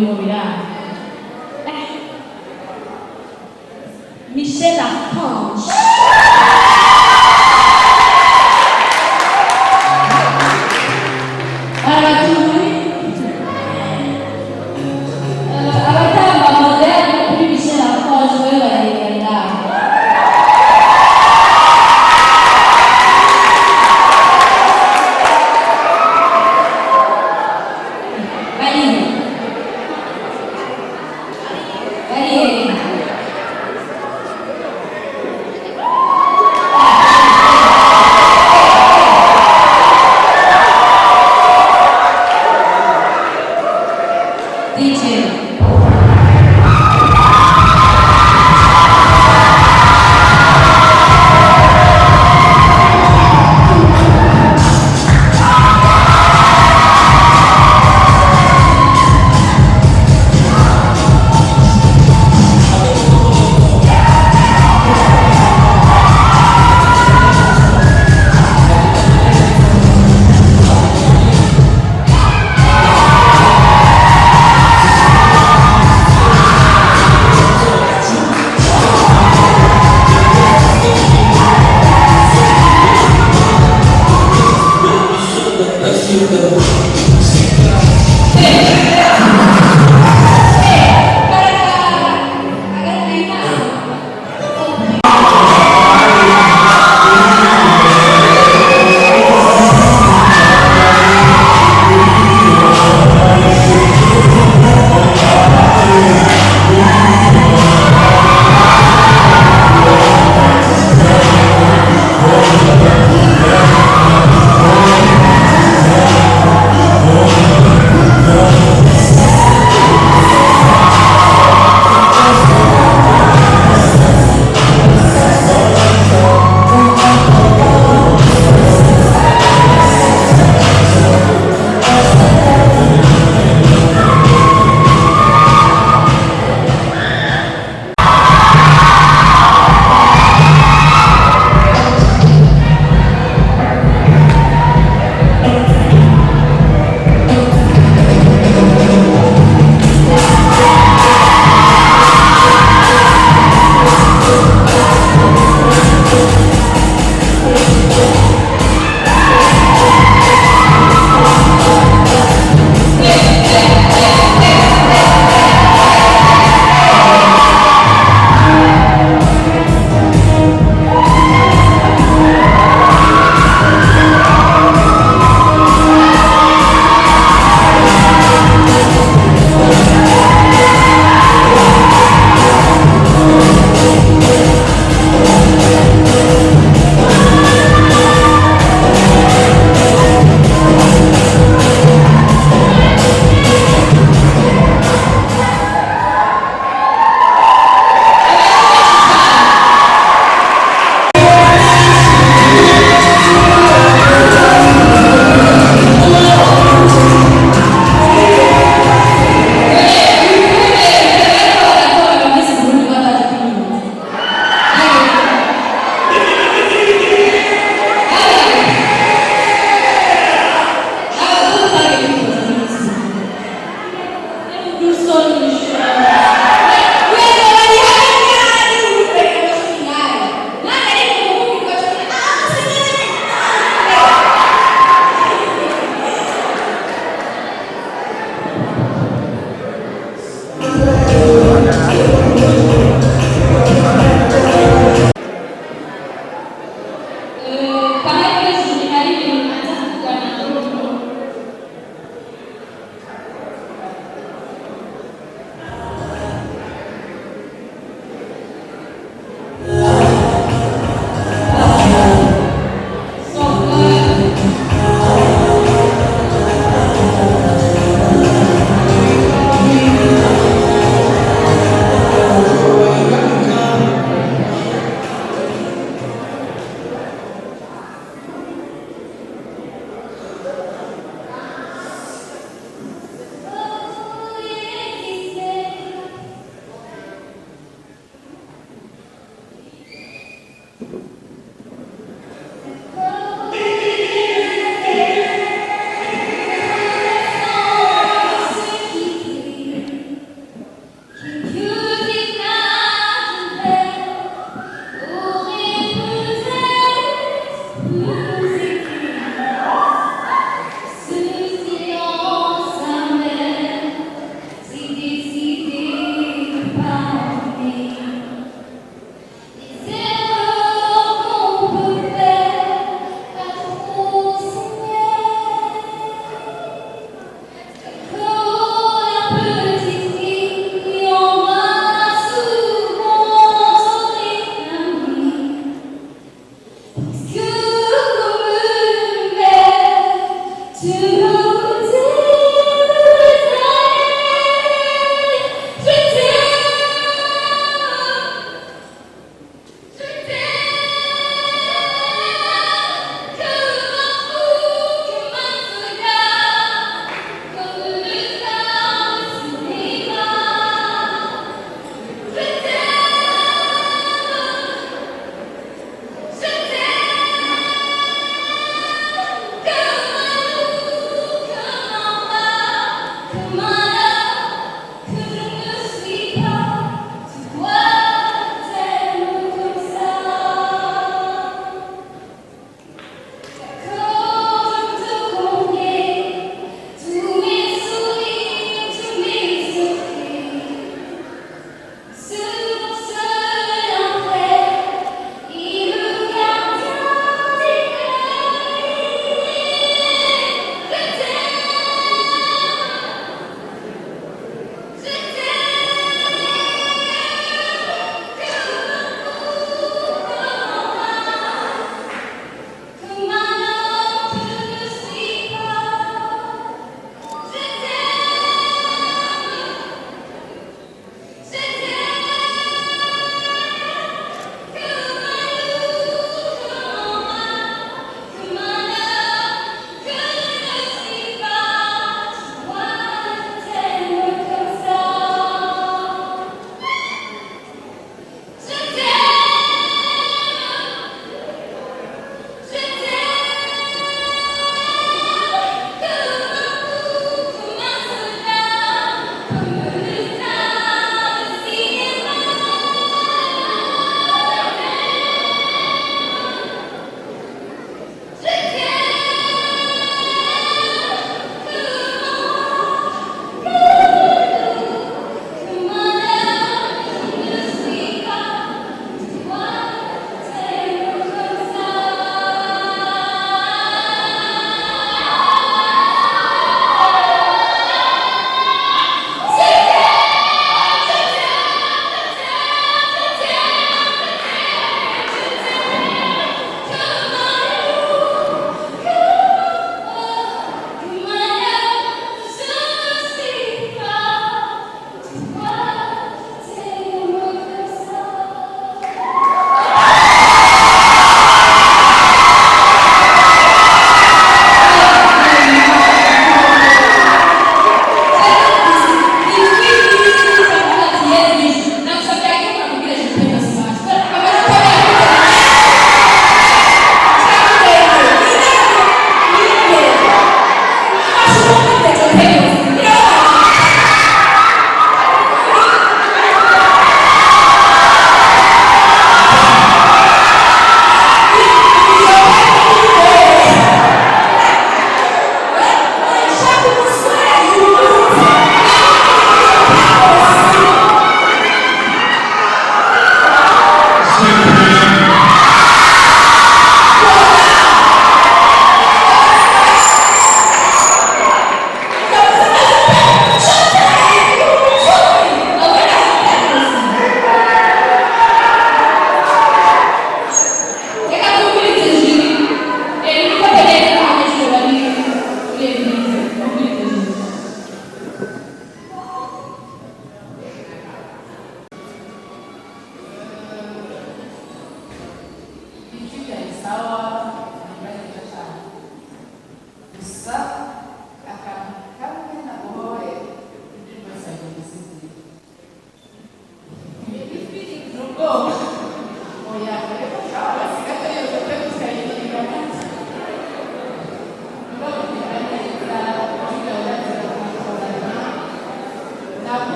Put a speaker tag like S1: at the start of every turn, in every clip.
S1: nuovità. Michel Archange. Abatamba moderno kuri Michel Archange we barengana.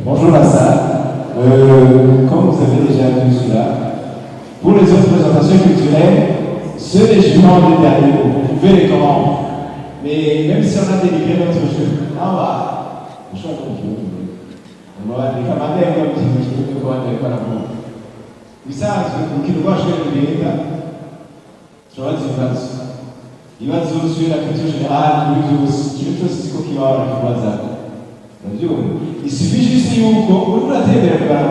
S2: Bonjour la salle. Comme vous avez déjà vu cela, pour les autres présentations culturelles, seuls les jurons de dernier, vous pouvez les commander. Mais même si on a délivré notre jeu, on va. Je suis un peu on va les commander comme si je peux commander par la main. Et ça, vous qui le voyez, je vais le dire, je vais dire ça. Il va dire sur la culture générale, quelque chose qui va avoir la ça. Il suffit juste de vous dire, la télé de la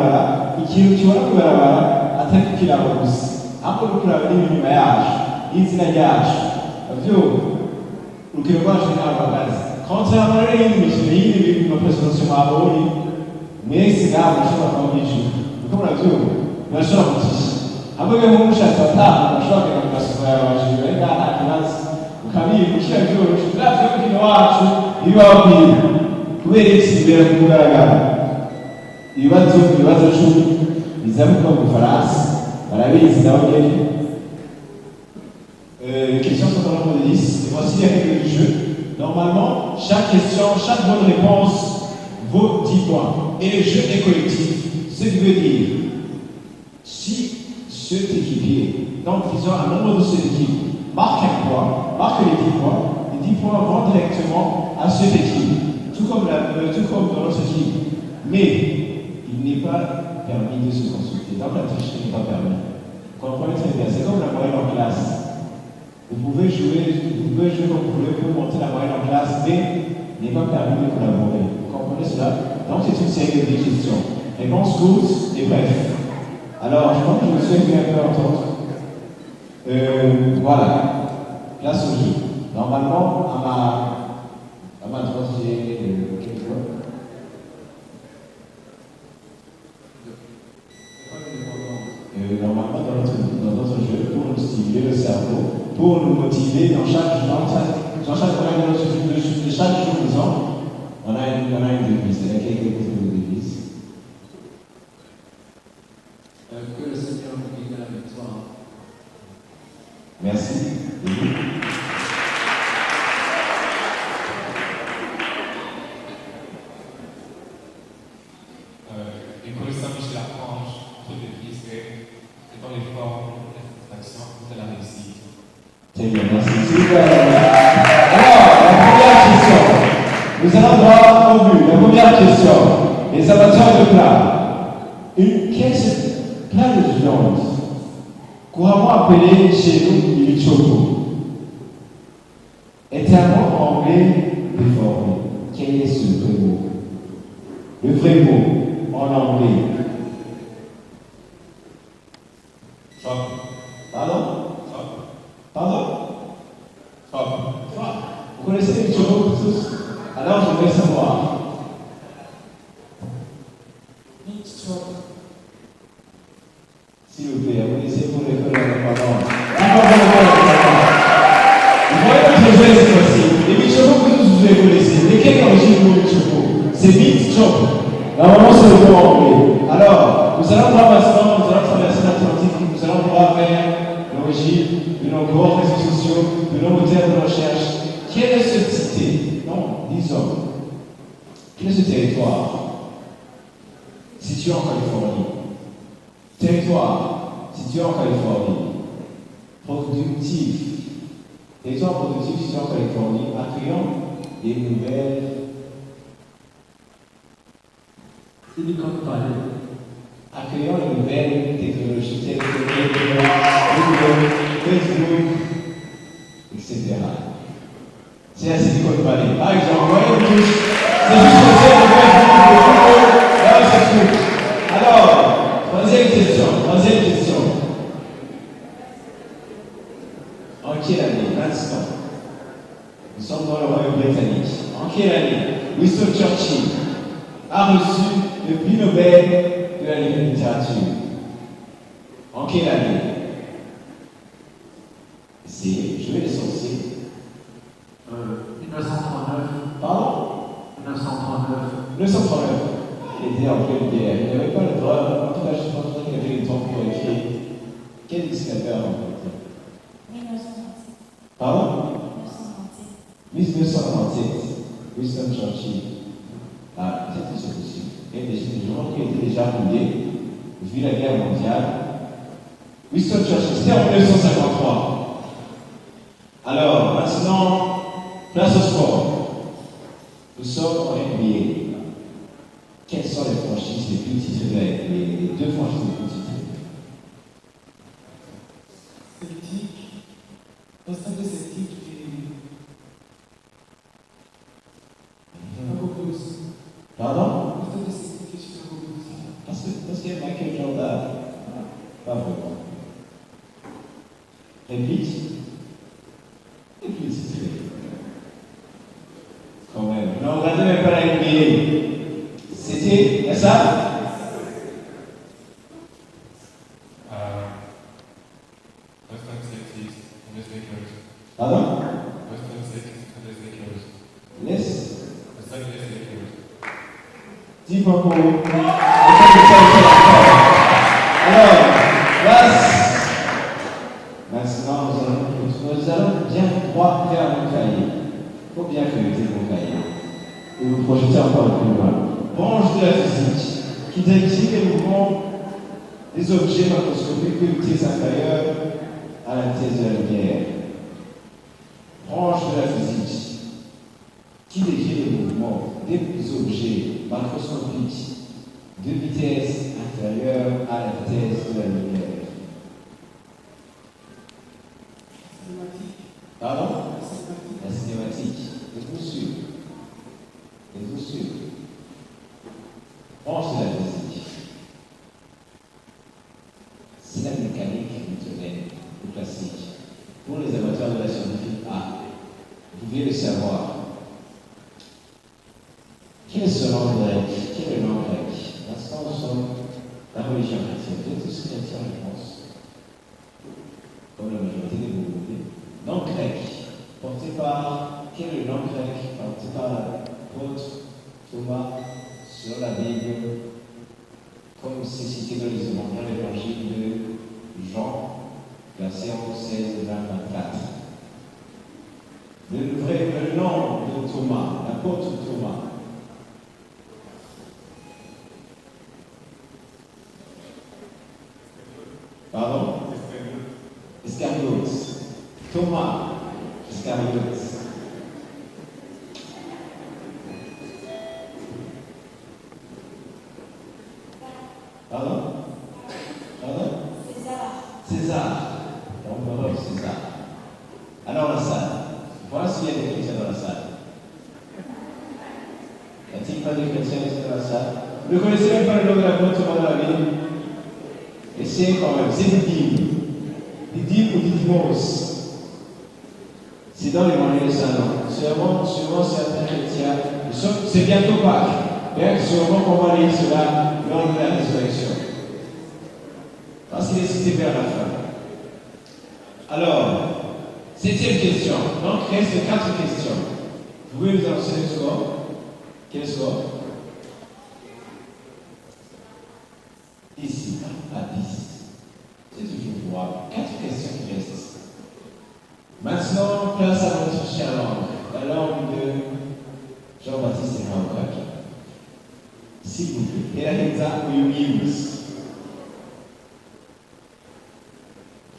S2: et qui va le barabara, à tel qu'il a repoussé. Après le plan de l'image, il dit la gage. O que eu gosto de dar para casa. Quando você vai para ele, ele vive uma pessoa chamada Oli. Nesse lugar, nós chamamos de bicho. Como nós vimos? Nós chamamos de agora eu vou mostrar essa tábua, nós chamamos de pessoa hoje. Vem cá, mas o caminho, o que é de hoje, o Brasil que não acho, e o Alpino. Como ele se vê no lugar agora? E o Brasil, dizemos como frase, para ele, se dá o que questions sont dans le 10. Et voici les règles du jeu. Normalement, chaque question, chaque bonne réponse vaut 10 points. Et le jeu est collectif. Ce qui veut dire, si cet équipier, donc disons un nombre de cette équipe, marque un point, marque les 10 points, les 10 points vont directement à cette équipe, tout comme dans notre équipe. Mais il n'est pas permis de se consulter. Donc la tricherie n'est pas permis. Comprenez très bien, c'est comme la moyenne en classe. Vous pouvez jouer comme vous voulez pour monter la moyenne en classe, mais il n'est pas permis de collaborer. Vous comprenez cela? Donc c'est une série de questions. Réponse courte et bref. Alors, je pense que je me suis fait un peu entendre. Voilà. Place au jeu. Normalement, à ma droite, j'ai quelque chose. Normalement, dans notre jeu, pour nous stimuler le cerveau, pour nous motiver dans chaque jour, de chaque jour, disons, on a une devise. Il y a quelques devises.
S3: Que le Seigneur nous guide à la victoire.
S2: Merci.
S4: Et pour le Saint-Michel Archange, notre devise est dans l'effort, l'action de la réussite.
S2: Très bien, merci. question. Les amateurs de plats. Quel est ce plat de viande couramment appelé chez nous il choco est un mot anglais déformé. Quel est ce vrai mot? Le vrai mot en anglais.
S4: Chop.
S2: Pardon?
S4: Chop.
S2: Pardon?
S4: Chop.
S2: Vous connaissez les choco tous? Alors je voudrais savoir. S'il vous plaît, vous laissez pour les collègues, pardon. Vous voyez notre jeu cette fois-ci. Les michopos que tous vous connaissez. Lesquels origine pour les michopos? C'est meat chop. Normalement, c'est le mot anglais. Alors, nous allons voir maintenant, nous allons traverser l'Atlantique, nous allons voir vers l'origine de nos grands réseaux sociaux, de nos moteurs de recherche. Quel est ce cité? Non, disons. Quel est ce territoire situé en Californie? Territoire situé en Californie, productif. Territoire productif situé en Californie, accueillant des nouvelles.
S3: Silicon Valley.
S2: Accueillant les nouvelles technologies telles que Facebook, etc. C'est la Silicon Valley. Par exemple, voyez tous, c'est juste le fait de Facebook, là c'est tout. Alors, troisième question. En quelle année? L'instant. Nous sommes dans le royaume britannique. En quelle année Winston Churchill a reçu le prix Nobel de la littérature? En quelle année? Je vais les sortir.
S3: 1939.
S2: Pardon?
S3: 1939.
S2: 1939. Il était en pleine guerre. Il n'avait pas le droit, en tout cas, je pense qu'il avait le temps pour écrire. Quel dessinateur en fait?
S1: 1937.
S2: Pardon? 1937. Winston Churchill. Ah, c'est possible. Et des gens qui étaient déjà roulés, vu la guerre mondiale. Winston Churchill, c'était en 1953. Alors, maintenant, place au sport. Nous sommes en NBA. Quelles sont les franchises les plus titrées de la NBA? Les deux franchises les plus titrées.
S5: Celtic, l'ensemble de Celtic et Chicago Bulls.
S2: Pardon?
S5: L'ensemble de Celtic et Chicago Bulls.
S2: Parce qu'il y a Michael Jordan. Pas vraiment. Réplique? Les plus titrées. Quand même. Non, regardez même pas la NBA. C'était ça?
S4: Western Celtics and the Lakers.
S2: Pardon?
S4: Western Celtics and the Lakers.
S2: Laisse.
S4: Western Lakers.
S2: Dis beaucoup. Alors, maintenant, nous allons bien droit vers mon cahier. Il faut bien feuilleter mon cahier. Et vous projetez encore plus loin. Branche de la physique, qui décrit les mouvements des objets macroscopiques de vitesse inférieure à la vitesse de la lumière. Branche de la physique, qui décrit les mouvements des objets macroscopiques de vitesse inférieure à la vitesse de la lumière. Pardon? La cinématique. Êtes-vous sûr? Êtes-vous sûr? Branche de la physique. C'est la mécanique newtonienne, ou classique. Pour les amateurs de la scientifique vous devez le savoir. Quel est ce nom grec? Quel est le nom grec? L'instant, nous sommes la religion chrétienne. Vous êtes tous chrétiens, je pense. Comme la majorité des communautés. Nom grec, porté par. Quel est le nom grec porté par l'apôtre Thomas sur la Bible, comme c'est cité dans les évangiles de Jean, verset 16, 20, 24. Le nom de Thomas, l'apôtre Thomas. Pardon? Iscariote. Thomas Iscariote. s'il y a des chrétiens dans la salle. Y a-t-il pas de chrétiens dans la salle? Vous ne connaissez même pas le nom de l'apôtre dans la Bible? Essayez quand même, c'est des dîmes. Des dîmes ou des dimos. C'est dans les moyens de salon. Sûrement certains chrétiens, c'est bientôt Pâques. Bien, sûrement qu'on va lire cela lors de la résurrection. Parce qu'il est cité vers la fin. Alors, 7e question. Donc, il reste 4 questions. Vous pouvez nous annoncer le score? Quel score? Ici, à 10. C'est toujours droit. 4 questions qui restent. Maintenant, place à notre chère langue, la langue de Jean-Baptiste Raoukak. S'il vous plaît. Et la Hitza ou Yumius?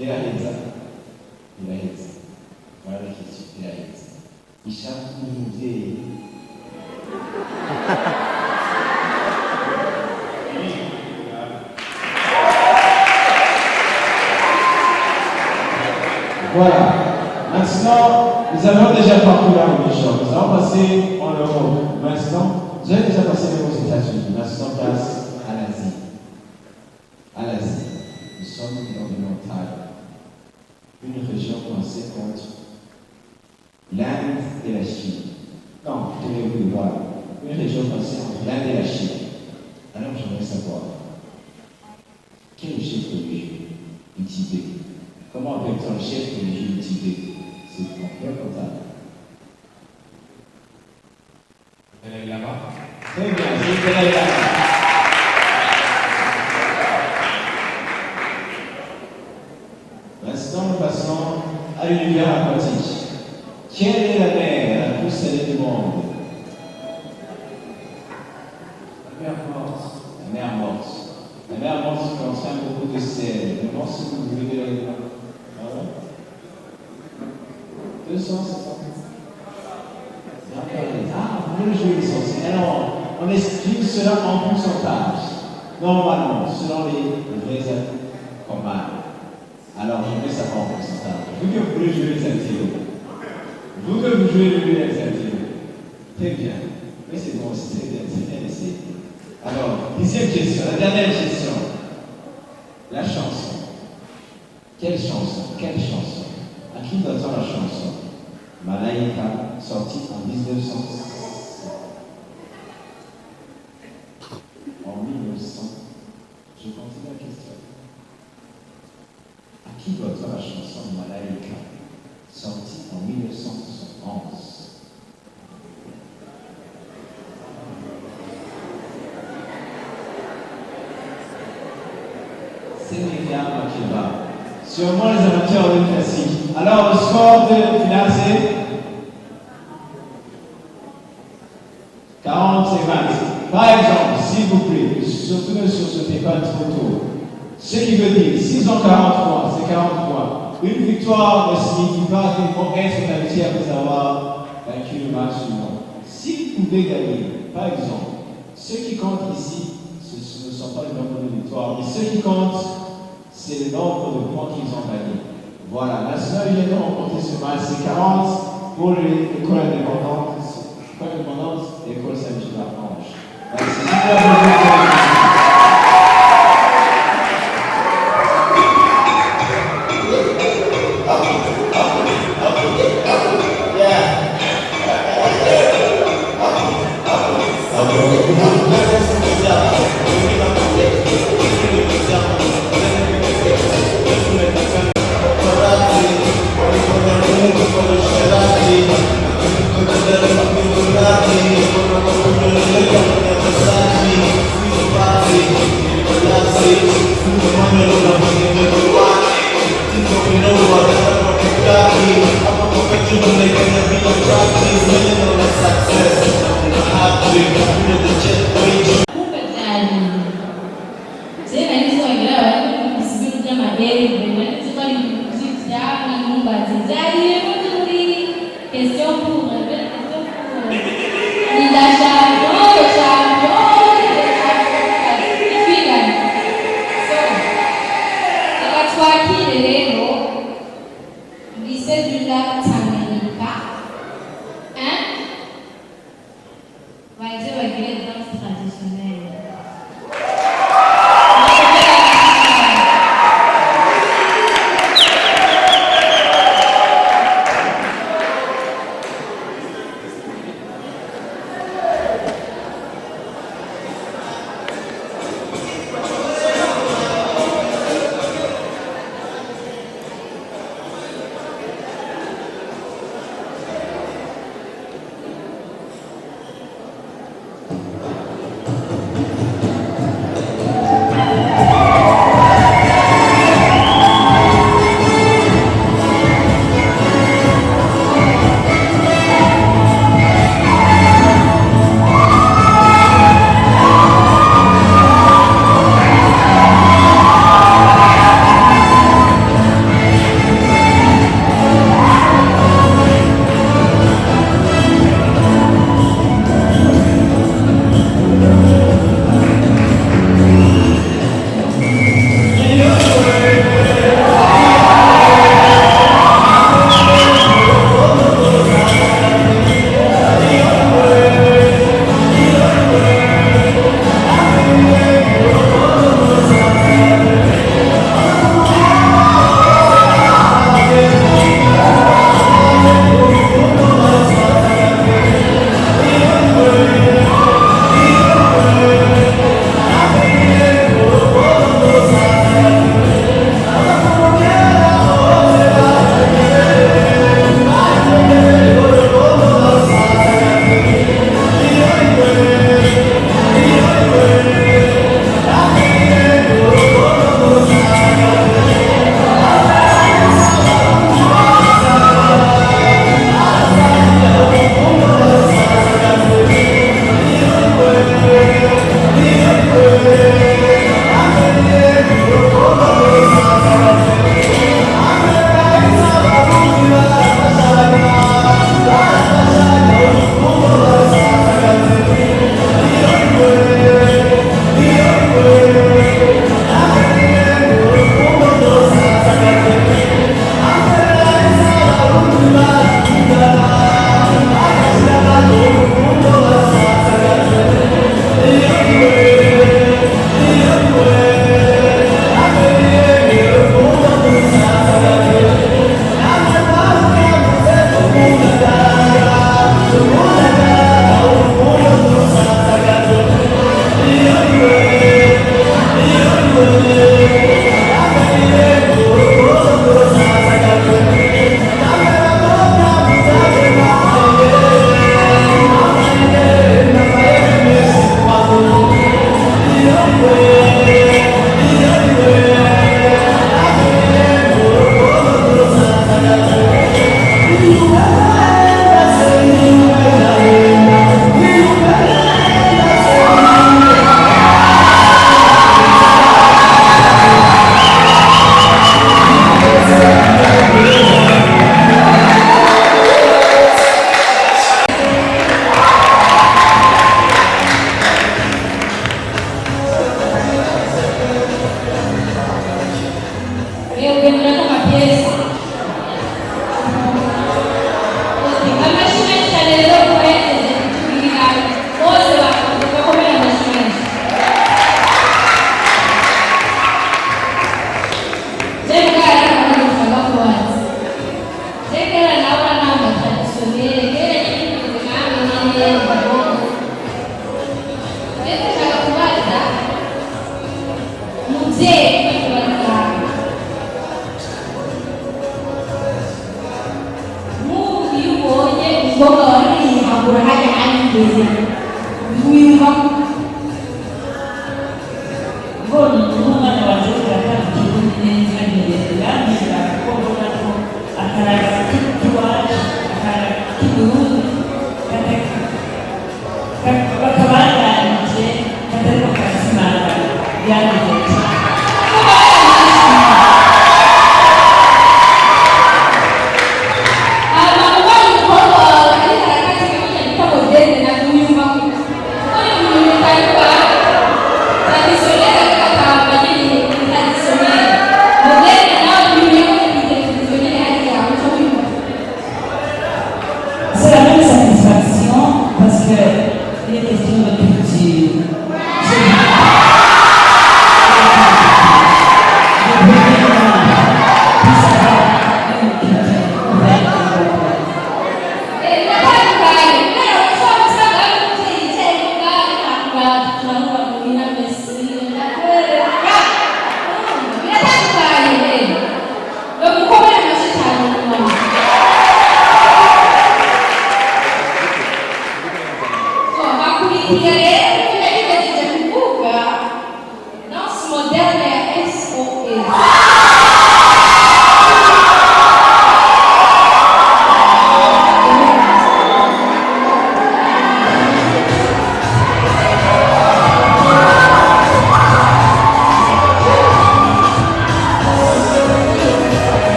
S2: Et la Hitza? Et la Hitza. Voilà la question. Et la Hitza. Isham Koumoudé. Voilà. Maintenant, nous avons déjà parcouru la religion. Nous avons passé en Europe. Maintenant, vous avez déjà passé aux États-Unis. Maintenant, place à l'Asie. À l'Asie. Nous sommes orientales. Une région coincée entre l'Inde et la Chine. Non, voilà. Une région coincée entre l'Inde et la Chine. Alors, j'aimerais savoir, quel est le chef religieux du Tibet? Comment appelle-t-on le chef religieux du Tibet? C'est complet comme ça.
S4: Dalai Lama.
S2: Très bien, c'est le Dalai Lama. Maintenant, nous passons à l'univers aquatique. Quelle est la mer la plus salée du monde?
S3: La mer morte.
S2: La mer morte. La mer morte contient beaucoup de sel. Je pense que vous voulez la mer. 250. Ah, vous voulez jouer l'essentiel. Alors, on explique cela en pourcentage. Normalement, selon les vrais communs. Alors, je mets ça en pourcentage. Vous que vous voulez jouer les intellos. Vous que vous jouez les intellos. Très bien. Mais c'est bon, c'est bien essayé. Alors, 10e question, la dernière question. La chanson. Quelle chanson? Quelle chanson? À qui doit-on la chanson? Malaïka, sortie en 1900. En 1900. Je continue la question. À qui doit-on la chanson Malaïka, sortie en 1971? C'est Myriam Makeba. Sûrement les amateurs de classique. Alors, le score de finale, c'est 40 et 20. Par exemple, s'il vous plaît, surtout ne sursautez pas trop tôt. Ce qui veut dire, s'ils ont 40 points, c'est 40 points. Une victoire ne signifie pas qu'ils vont être qualifiés après avoir vaincu le match suivant. Si vous pouvez gagner, par exemple, ce qui compte ici, ce ne sont pas le nombre de victoires, mais ce qui compte, c'est le nombre de points qu'ils ont gagnés. Voilà, la seule idée de remporter ce match, c'est 40 pour l'école indépendante, l'école Saint-Michel-Archange. C'est super bon.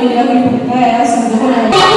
S1: voglio portare adesso non devo neanche.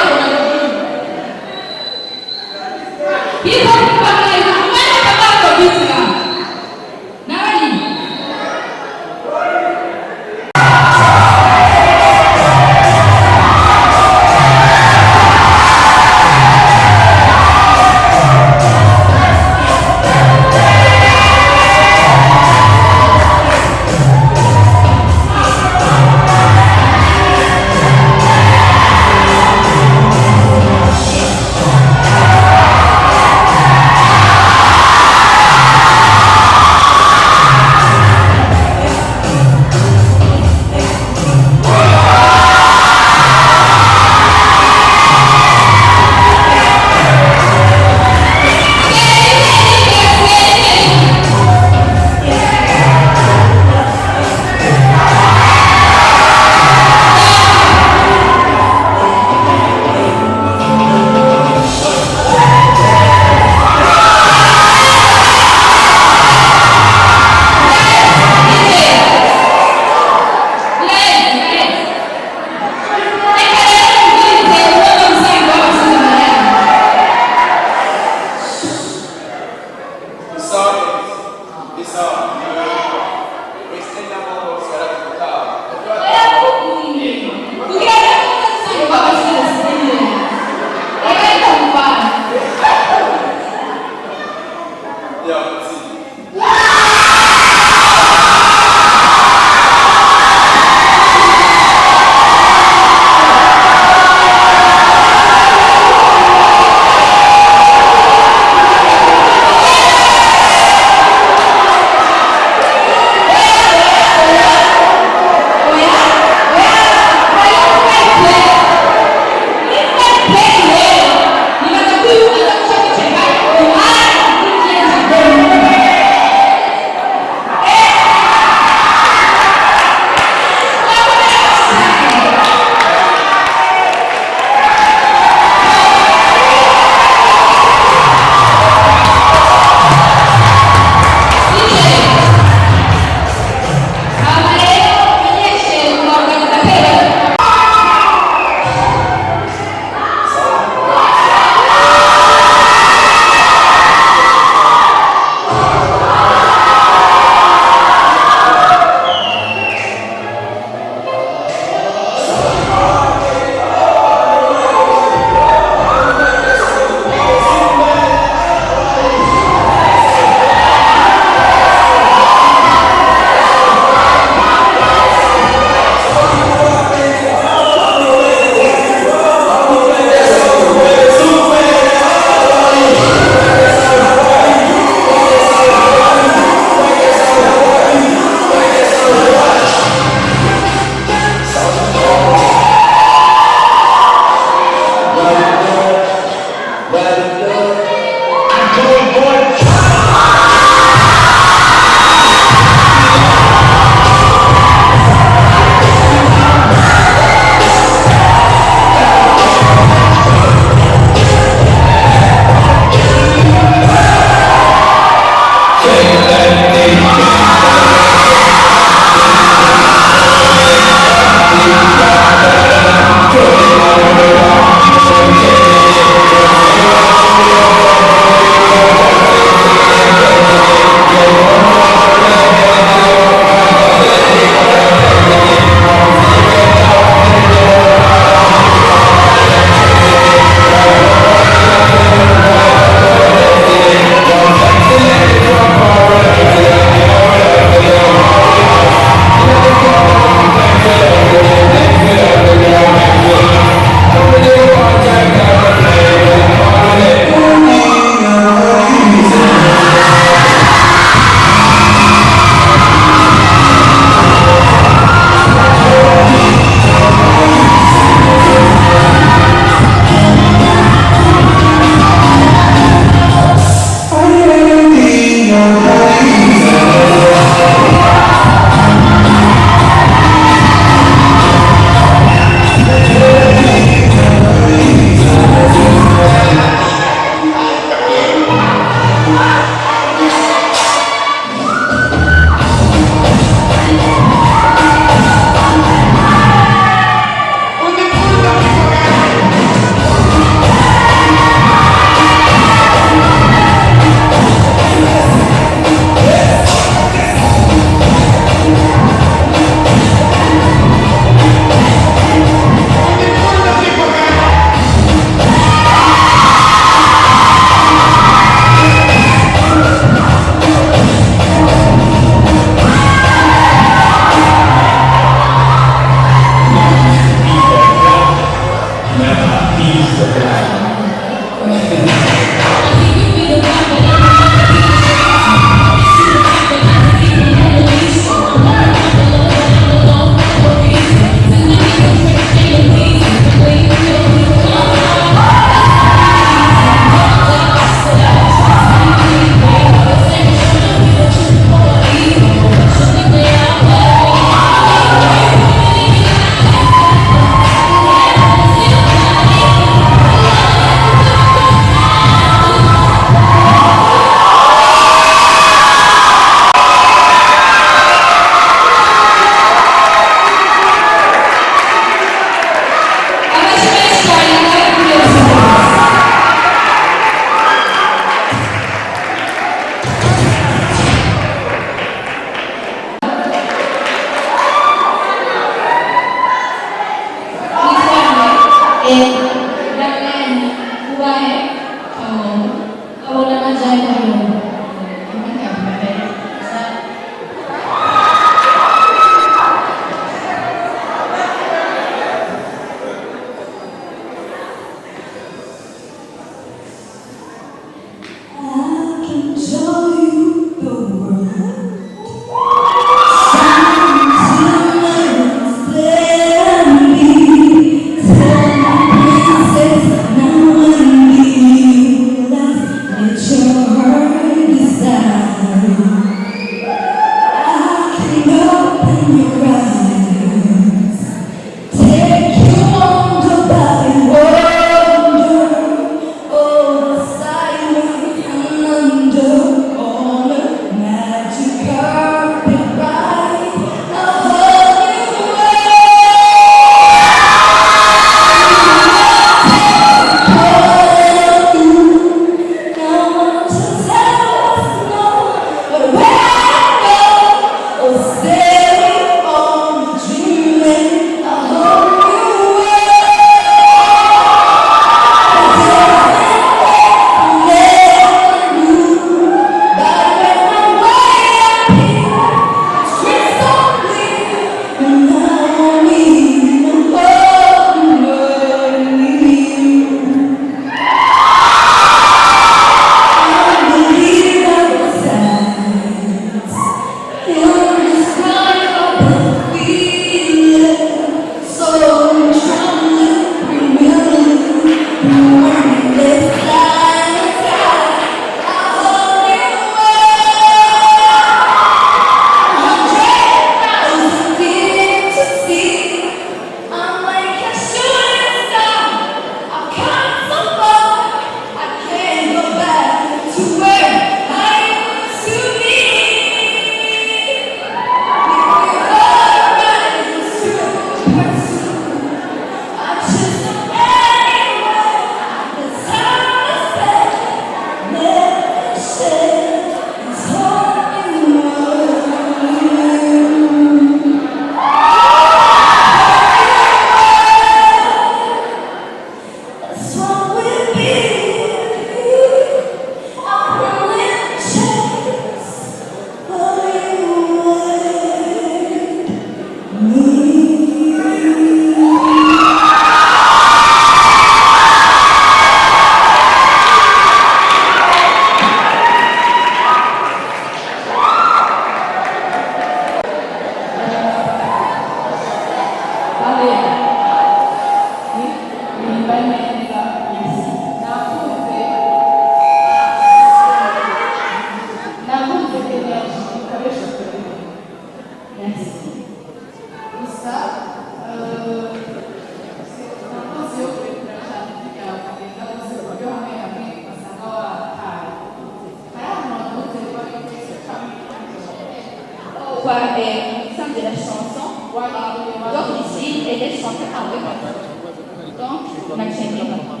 S1: ensemble de la chanson. Donc ici, elle est chantée avec nous. Donc, la chaîne va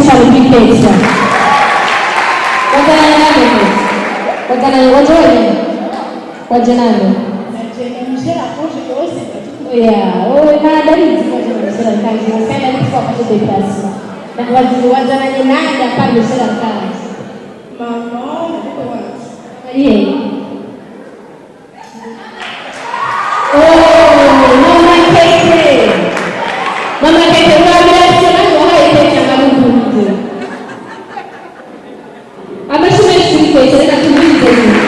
S6: special picture. Wajanani? Yeah, na dalili ziko za kazi. Nasema ni kwa sababu ya pesa. Na wajanani nani hapa ni sera kazi.
S1: Mama,
S6: Yeah. Mama Keke. Mama Keke unabila sana kwa hiyo changamoto. Amesema shirika ile inatumia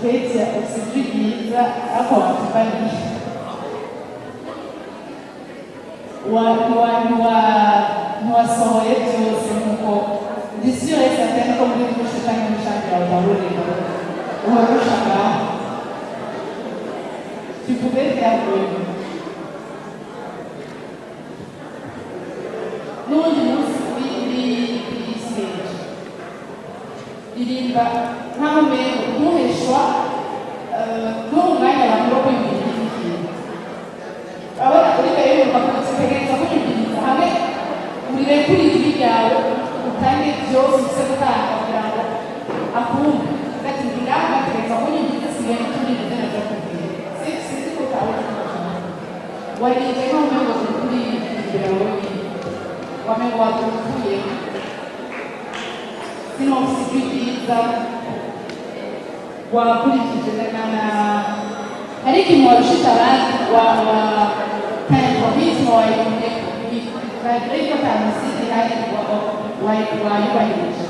S1: Keti ya oxygen hapo wakifanya wasohoye byose nkuko ndisiyo yesatene ko muri gushikanya mushaka abawuri uharushaka tukubete hapo n'undi munsi w'iri stage irimba nkaho mbere ntuheshwa n'umwanya abantu bo kwibwira ikintu abona uri mbere y'umva kutegereza kunyumviriza hamwe urire kuri ibi byawe utange byose use gutanga kugira ngo akumve ati ngaho bategereza kunyumviriza sigaye n'utundi neza kubwira sinzi ko utawe wariye nkaho mbere ngo kuri imbere yawe wamengo watukuye sino usikiliza wakurikije na hari ikintu warushita abandi kanyakomismo ariko tamusiki hari wayubahirije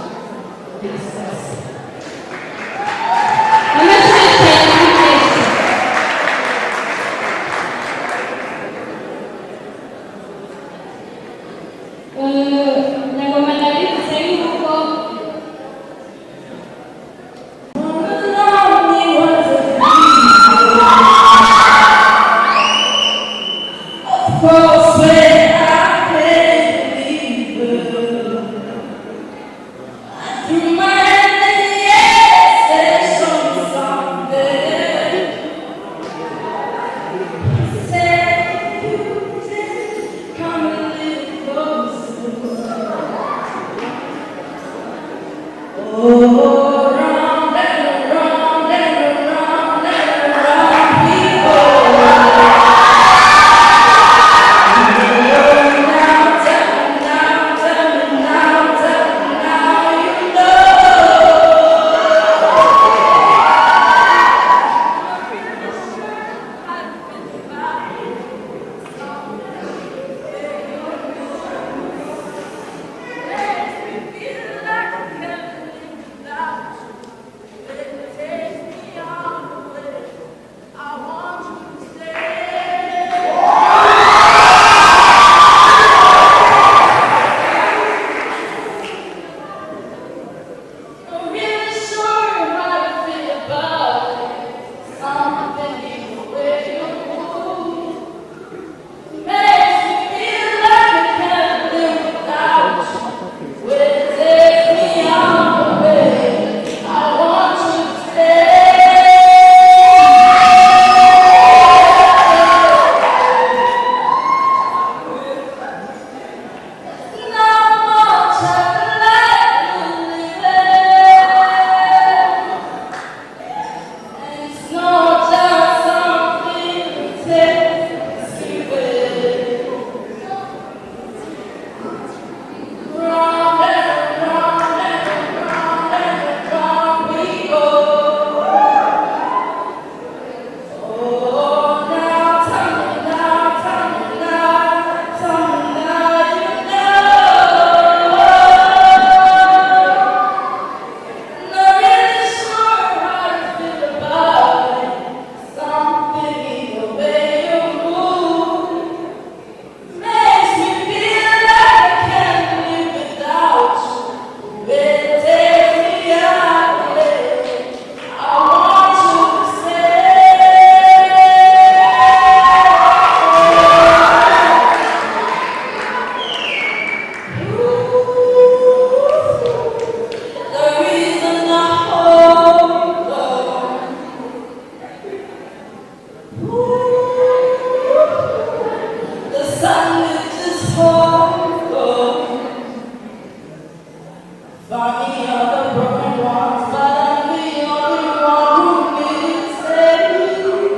S1: Funny are the broken ones, but I'm the only one who needs saving.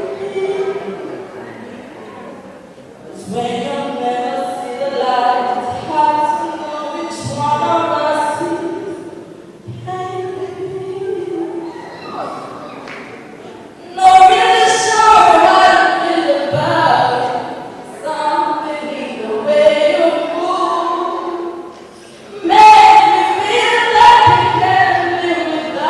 S1: 'Cause when you never see the light, it's hard to know which one of us is pain. Not really sure what I feel about it. Something in the way you move makes me feel like I can't live without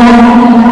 S6: Amen.